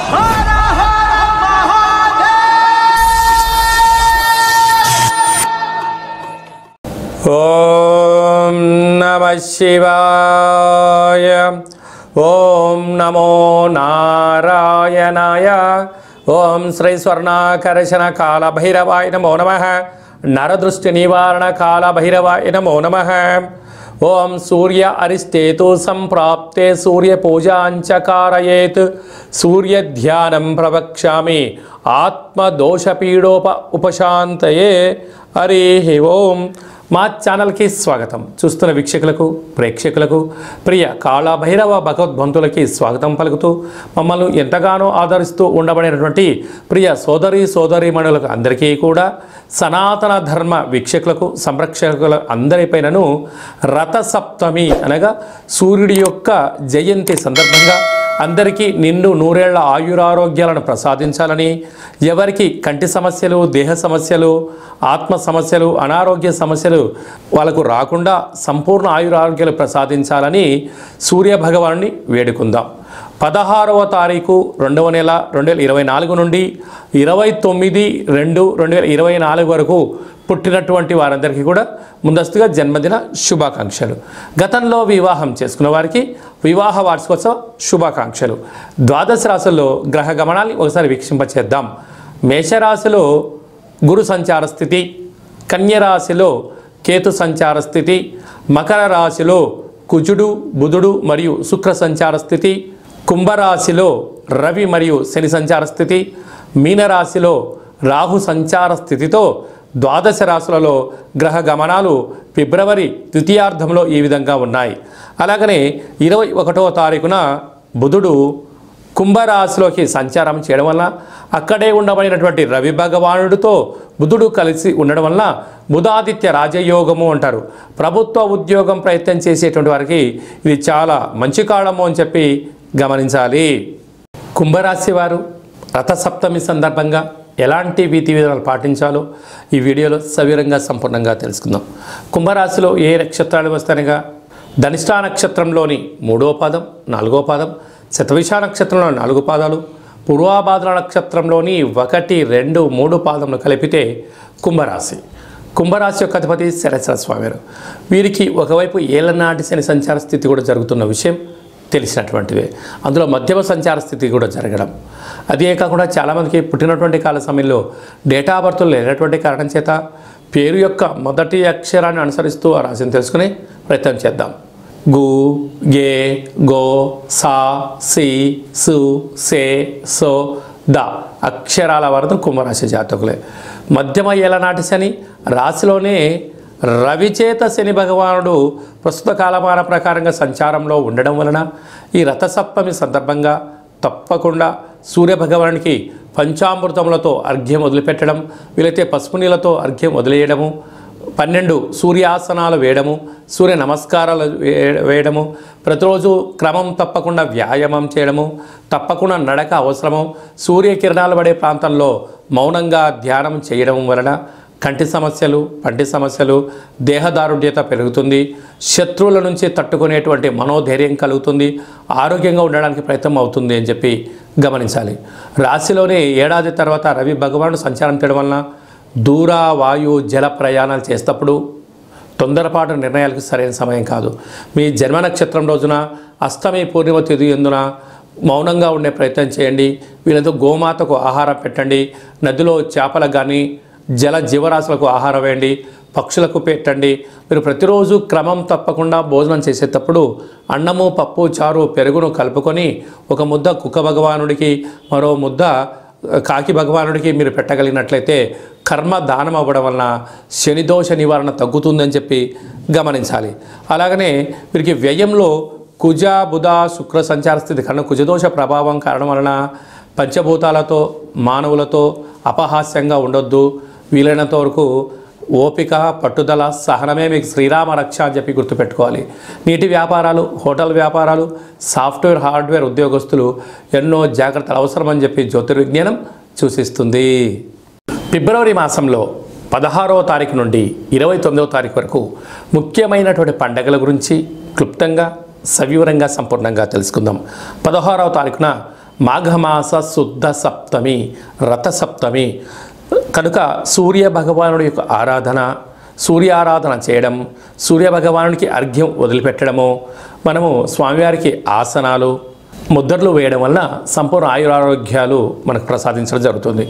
ఓం నమః శివాయ. ఓం నమో నారాయణాయ. ఓం శ్రీ స్వర్ణాకర్షణ కాల భైరవాయ నమో నమః. నరదృష్టి నివారణ కాల భైరవాయ నమో నమః. ఓం సూర్య అరిష్టేతు సంప్రాప్తే సూర్య పూజాంచ కారయేత్. సూర్య ధ్యానం ప్రవక్ష్యామి ఆత్మదోషపీడోప ఉపశాంతయే. హరి ఓం. మా ఛానల్కి స్వాగతం. చూస్తున్న వీక్షకులకు ప్రేక్షకులకు ప్రియ కాళభైరవ భగవద్బంతులకి స్వాగతం పలుకుతూ మమ్మల్ని ఎంతగానో ఆదరిస్తూ ఉండబడినటువంటి ప్రియ సోదరీమణులకు అందరికీ కూడా సనాతన ధర్మ వీక్షకులకు సంరక్షకుల అందరిపైనను రథసప్తమి అనగా సూర్యుడి యొక్క జయంతి సందర్భంగా అందరికీ నిండు నూరేళ్ల ఆయురారోగ్యాలను ప్రసాదించాలని, ఎవరికి కంటి సమస్యలు, దేహ సమస్యలు, ఆత్మ సమస్యలు, అనారోగ్య సమస్యలు వాళ్ళకు రాకుండా సంపూర్ణ ఆయురారోగ్యాలు ప్రసాదించాలని సూర్య భగవానుని వేడుకుందాం. 16వ తారీఖు 2వ నెల 2024 నుండి 29/2/2024 వరకు పుట్టినటువంటి వారందరికీ కూడా ముందస్తుగా జన్మదిన శుభాకాంక్షలు. గతంలో వివాహం చేసుకున్న వారికి వివాహ వార్షికోత్సవ శుభాకాంక్షలు. ద్వాదశ రాశుల్లో గ్రహ గమనాన్ని ఒకసారి వీక్షింపచేద్దాం. మేషరాశిలో గురు సంచార స్థితి, కన్యరాశిలో కేతు సంచార స్థితి, మకర రాశిలో కుజుడు, బుధుడు మరియు శుక్ర సంచార స్థితి, కుంభరాశిలో రవి మరియు శని సంచార స్థితి, మీనరాశిలో రాహు సంచార స్థితితో ద్వాదశ రాశులలో గ్రహ గమనాలు ఫిబ్రవరి ద్వితీయార్థంలో ఈ విధంగా ఉన్నాయి. అలాగనే 21వ తారీఖున బుధుడు కుంభరాశిలోకి సంచారం చేయడం వల్ల అక్కడే ఉండబడినటువంటి రవి భగవానుడితో బుధుడు కలిసి ఉండడం వల్ల బుధాదిత్య రాజయోగము అంటారు. ప్రభుత్వ ఉద్యోగం ప్రయత్నం చేసేటువంటి వారికి ఇది చాలా మంచి కాలము అని చెప్పి గమనించాలి. కుంభరాశి వారు రథసప్తమి సందర్భంగా ఎలాంటి విధి విధానాలు పాటించాలో ఈ వీడియోలో సవివరంగా సంపూర్ణంగా తెలుసుకుందాం. కుంభరాశిలో ఏ నక్షత్రాలు వస్తాయనగా ధనిష్ఠా నక్షత్రంలోని 3వ పాదం, 4వ పాదం, శతవిష నక్షత్రంలో 4 పాదాలు, పూర్వాభాద్ర నక్షత్రంలోని 1, 2, 3 పాదములు కలిపితే కుంభరాశి. కుంభరాశి యొక్క అధిపతి శనేశ్వర స్వామి. వీరికి ఒకవైపు ఏళ్ళనాటి శని సంచార స్థితి కూడా జరుగుతున్న విషయం తెలిసినటువంటిదే. అందులో మధ్యమ సంచార స్థితి కూడా జరగడం, అదే కాకుండా చాలామందికి పుట్టినటువంటి కాల సమయంలో డేటా ఆఫ్ బర్త్లు లేనటువంటి కారణం చేత పేరు యొక్క మొదటి అక్షరాన్ని అనుసరిస్తూ ఆ రాశిని తెలుసుకునే ప్రయత్నం చేద్దాం. గు, గే, గో, సా, సి, సు, సే, సో, ద అక్షరాల వరకు కుంభరాశి జాతకులే. మధ్యమ ఏళ్ళనాటి శని రాశిలోనే రవిచేత శని భగవానుడు ప్రస్తుత కాలమాన ప్రకారంగా సంచారంలో ఉండడం వలన ఈ రథసప్తమి సందర్భంగా తప్పకుండా సూర్యభగవానునికి పంచామృతములతో అర్ఘ్యం వదిలిపెట్టడం, వీలైతే పసుపు నీళ్ళతో అర్ఘ్యం వదిలేయడము, 12 సూర్యాసనాలు వేయడము, సూర్య నమస్కారాలు వేయడము, ప్రతిరోజు క్రమం తప్పకుండా వ్యాయామం చేయడము, తప్పకుండా నడక అవసరము, సూర్యకిరణాలు పడే ప్రాంతంలో మౌనంగా ధ్యానం చేయడం వలన కంటి సమస్యలు, పంటి సమస్యలు, దేహదారుఢ్యత పెరుగుతుంది, శత్రువుల నుంచి తట్టుకునేటువంటి మనోధైర్యం కలుగుతుంది, ఆరోగ్యంగా ఉండడానికి ప్రయత్నం అవుతుంది అని చెప్పి గమనించాలి. రాశిలోనే ఏడాది తర్వాత రవి భగవానుడు సంచారం చేయడం వలన దూర, వాయు, జల ప్రయాణాలు చేసేటప్పుడు తొందరపాటు నిర్ణయాలకు సరైన సమయం కాదు. మీ జన్మ నక్షత్రం రోజున అష్టమి పూర్ణిమ తిథి ఎందున మౌనంగా ఉండే ప్రయత్నం చేయండి. వీళ్ళతో గోమాతకు ఆహారం పెట్టండి, నదిలో చేపలకు కానీ జల జీవరాశులకు ఆహారం వేయండి, పక్షులకు పెట్టండి. మీరు ప్రతిరోజు క్రమం తప్పకుండా భోజనం చేసేటప్పుడు అన్నము, పప్పు, చారు, పెరుగును కలుపుకొని ఒక ముద్ద కుక్క భగవానుడికి, మరో ముద్ద కాకి భగవానుడికి మీరు పెట్టగలిగినట్లయితే కర్మ దానం అవ్వడం వలన శనిదోష నివారణ తగ్గుతుందని చెప్పి గమనించాలి. అలాగనే వీరికి వ్యయంలో కుజ, బుధ, శుక్ర సంచార స్థితి కన్నా కుజదోష ప్రభావం కారణం వలన పంచభూతాలతో, మానవులతో అపహాస్యంగా ఉండొద్దు. వీలైనంత వరకు ఓపిక, పట్టుదల, సహనమే మీకు శ్రీరామ రక్ష అని చెప్పి గుర్తుపెట్టుకోవాలి. నీటి వ్యాపారాలు, హోటల్ వ్యాపారాలు, సాఫ్ట్వేర్, హార్డ్వేర్ ఉద్యోగస్తులు ఎన్నో జాగ్రత్తలు అవసరమని చెప్పి జ్యోతిర్విజ్ఞానం సూచిస్తుంది. ఫిబ్రవరి మాసంలో 16వ తారీఖు నుండి 29వ తారీఖు వరకు ముఖ్యమైనటువంటి పండుగల గురించి క్లుప్తంగా సవివరంగా సంపూర్ణంగా తెలుసుకుందాం. 16వ తారీఖున మాఘమాస శుద్ధ సప్తమి, రథసప్తమి కనుక సూర్య భగవానుడి యొక్క ఆరాధన, సూర్యారాధన చేయడం, సూర్య భగవానుడికి అర్ఘ్యం వదిలిపెట్టడము, మనము స్వామివారికి ఆసనాలు ముద్రలు వేయడం వలన సంపూర్ణ ఆయురారోగ్యాలు మనకు ప్రసాదించడం జరుగుతుంది.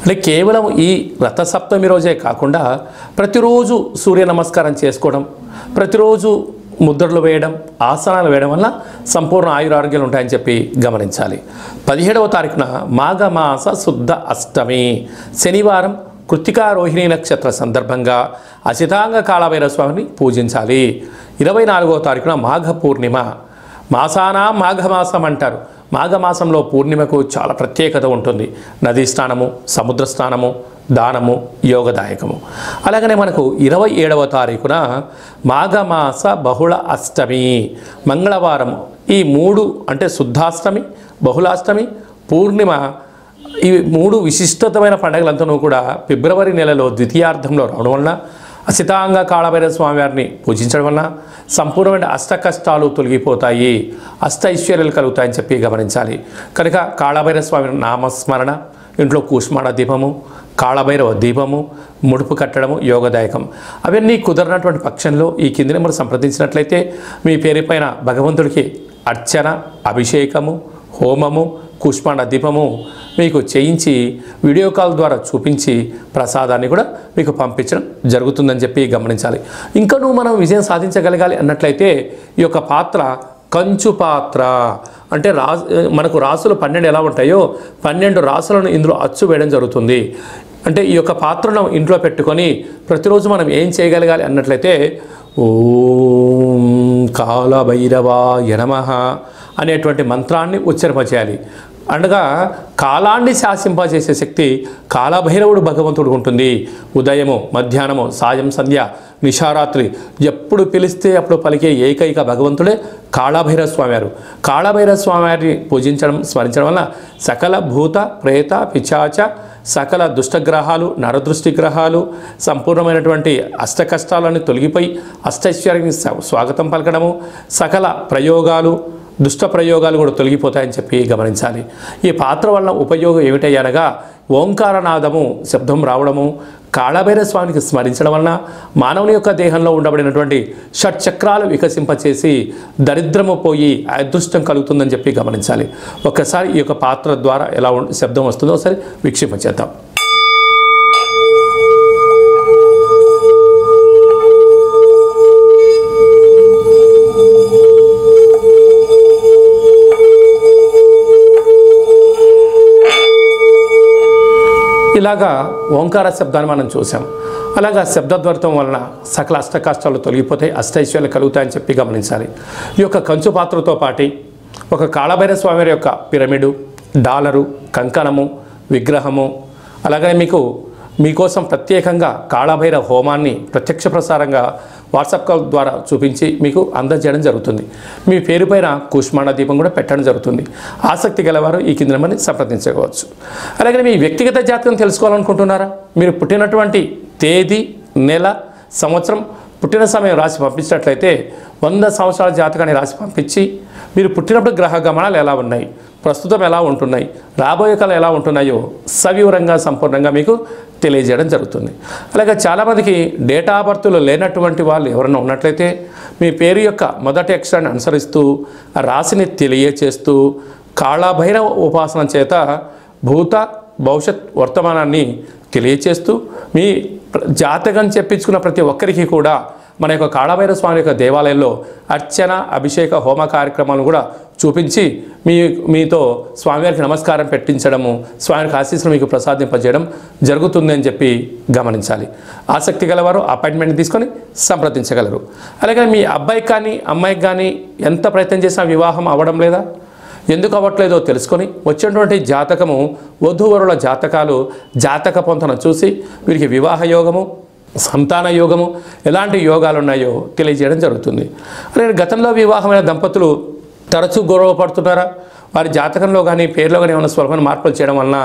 అంటే కేవలం ఈ రథసప్తమి రోజే కాకుండా ప్రతిరోజు సూర్య నమస్కారం చేసుకోవడం, ప్రతిరోజు ముద్రలు వేయడం, ఆసనాలు వేయడం వల్ల సంపూర్ణ ఆయురారోగ్యాలు ఉంటాయని చెప్పి గమనించాలి. 17వ తారీఖున మాఘమాస శుద్ధ అష్టమి శనివారం కృత్తికా రోహిణి నక్షత్ర సందర్భంగా అసితాంగ కాళభైరవ స్వామిని పూజించాలి. 24వ తారీఖున మాఘ పూర్ణిమ, మాసానా మాఘమాసం అంటారు. మాఘమాసంలో పూర్ణిమకు చాలా ప్రత్యేకత ఉంటుంది. నదీ స్నానము, సముద్ర స్నానము, దానము యోగదాయకము. అలాగనే మనకు 27వ తారీఖున మాఘమాస బహుళ అష్టమి మంగళవారం. ఈ 3 అంటే శుద్ధాష్టమి, బహుళాష్టమి, పూర్ణిమ, ఈ 3 విశిష్టమైన పండుగలంతా కూడా ఫిబ్రవరి నెలలో ద్వితీయార్థంలో రావడం వలన అసితాంగ కాళభైరవ స్వామివారిని పూజించడం వలన సంపూర్ణమైన అష్ట కష్టాలు తొలగిపోతాయి, అష్ట ఐశ్వర్యాలు కలుగుతాయని చెప్పి గమనించాలి. కనుక కాళభైరవ స్వామి నామస్మరణ, ఇంట్లో కూష్మాణ దీపము, కాళభైరవ దీపము, ముడుపు కట్టడము యోగదాయకం. అవన్నీ కుదరనటువంటి పక్షంలో ఈ కింది నెంబర్ సంప్రదించినట్లయితే మీ పేరుపైన భగవంతుడికి అర్చన, అభిషేకము, హోమము, కూష్మాండ దీపము మీకు చేయించి వీడియో కాల్ ద్వారా చూపించి ప్రసాదాన్ని కూడా మీకు పంపించడం జరుగుతుందని చెప్పి గమనించాలి. ఇంకనూ మనం విజయం సాధించగలగాలి అన్నట్లయితే ఈ యొక్క పాత్ర కంచు పాత్ర అంటే మనకు రాసులు 12 ఎలా ఉంటాయో 12 రాసులను ఇందులో అచ్చు వేయడం జరుగుతుంది. అంటే ఈ యొక్క పాత్రను ఇంట్లో పెట్టుకొని ప్రతిరోజు మనం ఏం చేయగలగాలి అన్నట్లయితే ఓం కాళభైరవాయ నమః అనేటువంటి మంత్రాన్ని ఉచ్చరింపచేయాలి. అనగా కాలాన్ని శాసింపజేసే శక్తి కాళభైరవుడు భగవంతుడు ఉంటుంది. ఉదయము, మధ్యాహ్నము, సాయం, సంధ్య, నిశారాత్రి ఎప్పుడు పిలిస్తే అప్పుడు పలికే ఏకైక భగవంతుడే కాళభైరవ స్వామివారు. కాళభైరవ స్వామివారిని పూజించడం, స్మరించడం వల్ల సకల భూత, ప్రేత, పిశాచ, సకల దుష్టగ్రహాలు, నరదృష్టి గ్రహాలు, సంపూర్ణమైనటువంటి అష్ట కష్టాలను తొలగిపోయి అష్టైశ్వర్యానికి స్వాగతం పలకడము, సకల ప్రయోగాలు, దుష్ట ప్రయోగాలు కూడా తొలగిపోతాయని చెప్పి గమనించాలి. ఈ పాత్ర వలన ఉపయోగం ఏమిటనగా ఓంకారనాదము శబ్దం రావడము, కాళభైరవ స్వామికి స్మరించడం వలన మానవుని యొక్క దేహంలో ఉండబడినటువంటి షట్చక్రాలు వికసింపచేసి దరిద్రము పోయి అదృష్టం కలుగుతుందని చెప్పి గమనించాలి. ఒక్కసారి ఈ యొక్క పాత్ర ద్వారా ఎలా శబ్దం వస్తుందో ఒకసారి వీక్షింపచేద్దాం. ఇలాగా ఓంకార శబ్దాన్ని మనం చూసాం. అలాగా శబ్దద్వర్థం వలన సకల అష్ట కష్టాలు తొలగిపోతాయి, అష్టైశ్వర్యాలు కలుగుతాయని చెప్పి గమనించాలి. ఈ యొక్క కంచు పాత్రతో పాటి ఒక కాళభైరవ స్వామి యొక్క పిరమిడు, డాలరు, కంకణము, విగ్రహము, అలాగనే మీకోసం ప్రత్యేకంగా కాళభైరవ హోమాన్ని ప్రత్యక్ష ప్రసారంగా వాట్సాప్ కాల్ ద్వారా చూపించి మీకు అందజేయడం జరుగుతుంది. మీ పేరుపైన కూష్మాండ దీపం కూడా పెట్టడం జరుగుతుంది. ఆసక్తి గలవారు ఈ కింద నెంబర్ని సంప్రదించవచ్చు. అలాగే మీ వ్యక్తిగత జాతకం తెలుసుకోవాలనుకుంటున్నారా? మీరు పుట్టినటువంటి తేదీ, నెల, సంవత్సరం, పుట్టిన సమయం రాసి పంపించినట్లయితే 100 సంవత్సరాల జాతకాన్ని రాసి పంపించి మీరు పుట్టినప్పుడు గ్రహ గమనాలు ఎలా ఉన్నాయి, ప్రస్తుతం ఎలా ఉంటున్నాయి, రాబోయే కాలం ఎలా ఉంటున్నాయో సవివరంగా సంపూర్ణంగా మీకు తెలియజేయడం జరుగుతుంది. అలాగే చాలామందికి డేటా ఆఫ్ బర్త్లో లేనటువంటి వాళ్ళు ఎవరైనా ఉన్నట్లయితే మీ పేరు యొక్క మొదటి అక్షరాన్ని అనుసరిస్తూ రాశిని తెలియచేస్తూ కాళభైరవ ఉపాసన చేత భూత, భవిష్యత్, వర్తమానాన్ని తెలియచేస్తూ మీ జాతకం చెప్పించుకున్న ప్రతి ఒక్కరికి కూడా మన యొక్క కాళభైరవ స్వామి యొక్క దేవాలయంలో అర్చన, అభిషేక, హోమ కార్యక్రమాలను కూడా చూపించి మీతో స్వామివారికి నమస్కారం పెట్టించడము, స్వామివారికి ఆశీస్సులు మీకు ప్రసాదింపజేయడం జరుగుతుంది అని చెప్పి గమనించాలి. ఆసక్తి గలవారు అపాయింట్మెంట్ తీసుకొని సంప్రదించగలరు. అలాగే మీ అబ్బాయికి కానీ అమ్మాయికి కానీ ఎంత ప్రయత్నం చేసినా వివాహం అవ్వడం లేదా, ఎందుకు అవ్వట్లేదో తెలుసుకొని వచ్చినటువంటి జాతకము, వధూవరుల జాతకాలు, జాతక పొంతన చూసి వీరికి వివాహ యోగము, సంతాన యోగము, ఎలాంటి యోగాలు ఉన్నాయో తెలియజేయడం జరుగుతుంది. అలాగే గతంలో వివాహమైన దంపతులు తరచూ గొడవ పడుతున్నారా? వారి జాతకంలో కానీ పేరులో కానీ ఏమైనా స్వల్పమైన మార్పులు చేయడం వలన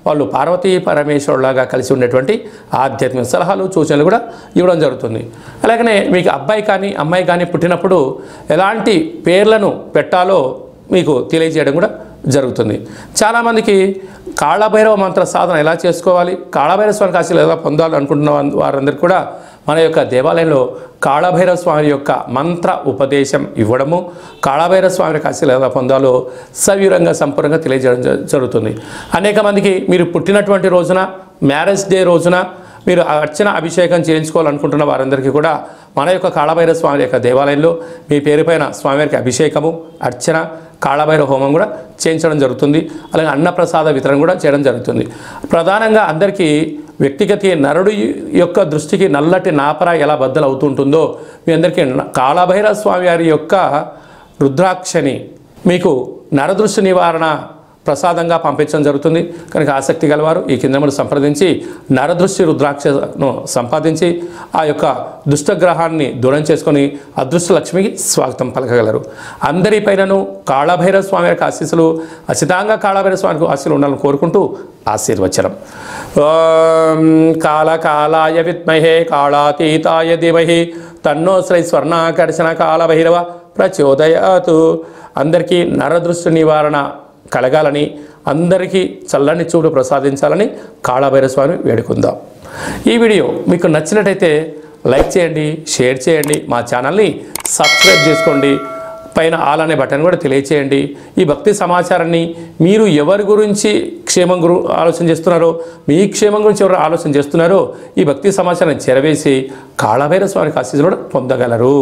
వాళ్ళు పార్వతీ పరమేశ్వరులాగా కలిసి ఉండేటువంటి ఆధ్యాత్మిక సలహాలు, సూచనలు కూడా ఇవ్వడం జరుగుతుంది. అలాగనే మీకు అబ్బాయి కానీ అమ్మాయి కానీ పుట్టినప్పుడు ఎలాంటి పేర్లను పెట్టాలో మీకు తెలియజేయడం కూడా జరుగుతుంది. చాలామందికి కాళభైరవ మంత్ర సాధన ఎలా చేసుకోవాలి, కాళభైరవ స్వామికి ఆశీస్సులు ఎలా పొందాలి అనుకుంటున్న వారందరికీ కూడా మన యొక్క దేవాలయంలో కాళభైరవ స్వామి యొక్క మంత్ర ఉపదేశం ఇవ్వడము, కాళభైరవ స్వామి యొక్క ఆశీస్సులు ఎలా పొందాలో సవివరంగా సంపూర్ణంగా తెలియజేయడం జరుగుతుంది. అనేక మందికి మీరు పుట్టినటువంటి రోజున, మ్యారేజ్ డే రోజున మీరు అర్చన అభిషేకం చేయించుకోవాలనుకుంటున్న వారందరికీ కూడా మన యొక్క కాళభైరవ స్వామి యొక్క దేవాలయంలో మీ పేరు పైన స్వామివారికి అభిషేకము, అర్చన, కాళభైరవ హోమం కూడా చేయించడం జరుగుతుంది. అలాగే అన్నప్రసాద వితరణ కూడా చేయడం జరుగుతుంది. ప్రధానంగా అందరికీ వ్యక్తిగత నరుడు యొక్క దృష్టికి నల్లటి నాపర ఎలా బద్దలు అవుతుంటుందో మీ అందరికీ కాళభైరవ స్వామి వారి యొక్క రుద్రాక్షని మీకు నరదృష్టి నివారణ ప్రసాదంగా పంపించడం జరుగుతుంది. కనుక ఆసక్తి గలవారు ఈ కింద సంప్రదించి నరదృష్టి రుద్రాక్షను సంపాదించి ఆ యొక్క దుష్టగ్రహాన్ని దూరం చేసుకొని అదృష్ట లక్ష్మికి స్వాగతం పలకగలరు. అందరిపైనను కాళభైరవ స్వామి యొక్క ఆశీస్సులు, ఖచ్చితంగా కాళభైరవ స్వామికి ఆశీస్సులు ఉండాలని కోరుకుంటూ ఆశీర్వచనం. ఓం కాళకాలాయ విద్మహే కాళాతీతాయ ధీమహి తన్నో శ్రీ స్వర్ణాకర్షణ కాళభైరవ ప్రచోదయాతు. అందరికీ నరదృష్టి నివారణ కలగాలని, అందరికీ చల్లని చూడు ప్రసాదించాలని కాళభైరవ స్వామి వేడుకుందాం. ఈ వీడియో మీకు నచ్చినట్టయితే లైక్ చేయండి, షేర్ చేయండి, మా ఛానల్ని సబ్స్క్రైబ్ చేసుకోండి, పైన ఆల్ అనే బటన్ కూడా తెలియచేయండి. ఈ భక్తి సమాచారాన్ని మీరు ఎవరి గురించి క్షేమం ఆలోచన చేస్తున్నారో, మీ క్షేమం గురించి ఎవరు ఆలోచన చేస్తున్నారో ఈ భక్తి సమాచారాన్ని చేరవేసి కాళభైరవ స్వామికి ఆశీస్సులు కూడా పొందగలరు.